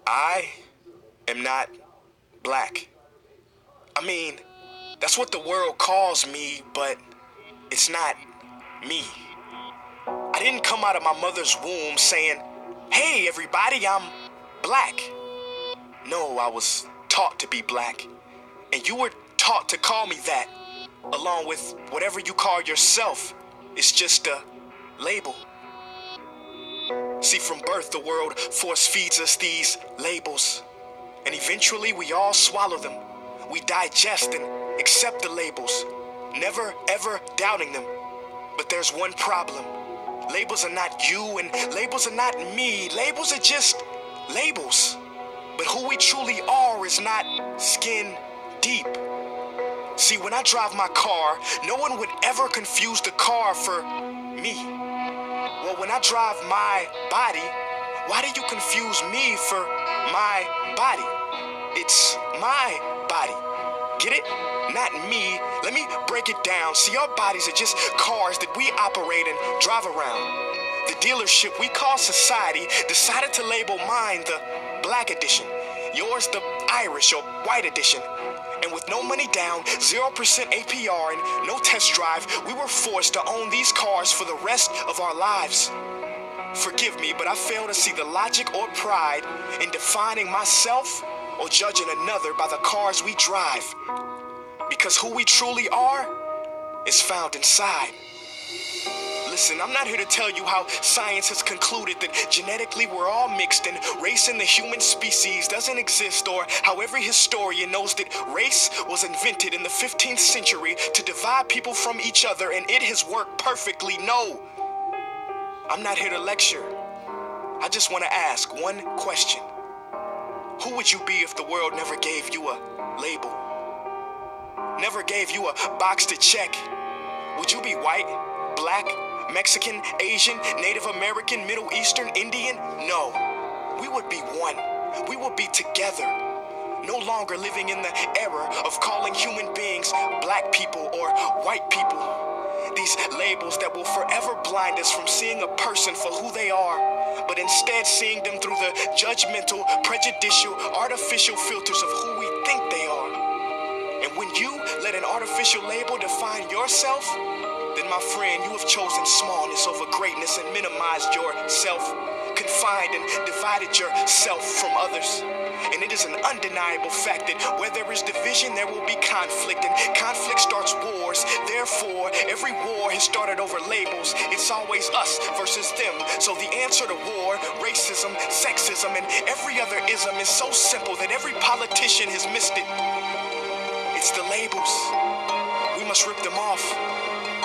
I am not black. I mean, that's what the world calls me, but it's not me. I didn't come out of my mother's womb saying, "Hey everybody, I'm black." No, I was taught to be black. And you were taught to call me that, along with whatever you call yourself. It's just a label. See, from birth, the world force feeds us these labels. And eventually we all swallow them. We digest and accept the labels, never ever doubting them. But there's one problem. Labels are not you and labels are not me. Labels are just labels. But who we truly are is not skin deep. See, when I drive my car, no one would ever confuse the car for me. Well, when I drive my body, why do you confuse me for my body? It's my body. Get it? Not me. Let me break it down. See, our bodies are just cars that we operate and drive around. The dealership we call society decided to label mine the black edition, yours the Irish or white edition. And with no money down, 0% APR, and no test drive, we were forced to own these cars for the rest of our lives. Forgive me, but I fail to see the logic or pride in defining myself or judging another by the cars we drive. Because who we truly are is found inside. Listen, I'm not here to tell you how science has concluded that genetically we're all mixed and race in the human species doesn't exist, or how every historian knows that race was invented in the 15th century to divide people from each other and it has worked perfectly. No, I'm not here to lecture. I just want to ask one question. Who would you be if the world never gave you a label? Never gave you a box to check? Would you be white, black, Mexican, Asian, Native American, Middle Eastern, Indian? No. We would be one. We would be together. No longer living in the era of calling human beings black people or white people. These labels that will forever blind us from seeing a person for who they are, but instead seeing them through the judgmental, prejudicial, artificial filters of who we think they are. And when you let an artificial label define yourself, then my friend, you have chosen smallness over greatness and minimized yourself, confined and divided yourself from others. And it is an undeniable fact that where there is division, there will be conflict, and conflict starts wars. Therefore, every war has started over labels. It's always us versus them. So the answer to war, racism, sexism, and every other ism is so simple that every politician has missed it. It's the labels. We must rip them off.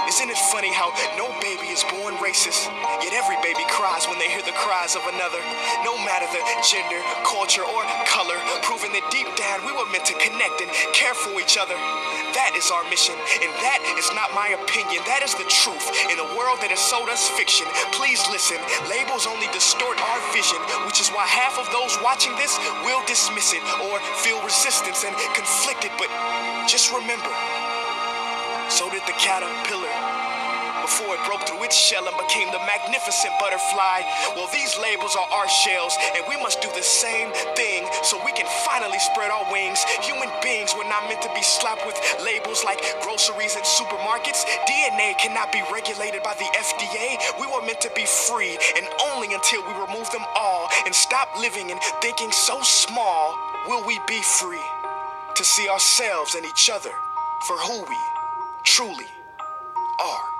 Isn't it funny how no baby is born racist, yet every baby cries when they hear the cries of another, no matter the gender, culture, or color, proving that deep down we were meant to connect and care for each other. That is our mission, and that is not my opinion. That is the truth in a world that has sold us fiction. Please listen, labels only distort our vision, which is why half of those watching this will dismiss it or feel resistance and conflicted. But just remember, so did the caterpillar before it broke through its shell and became the magnificent butterfly. Well, these labels are our shells, and we must do the same thing so we can finally spread our wings. Human beings were not meant to be slapped with labels like groceries and supermarkets. DNA cannot be regulated by the FDA. We were meant to be free, and only until we remove them all and stop living and thinking so small will we be free to see ourselves and each other for who we truly are.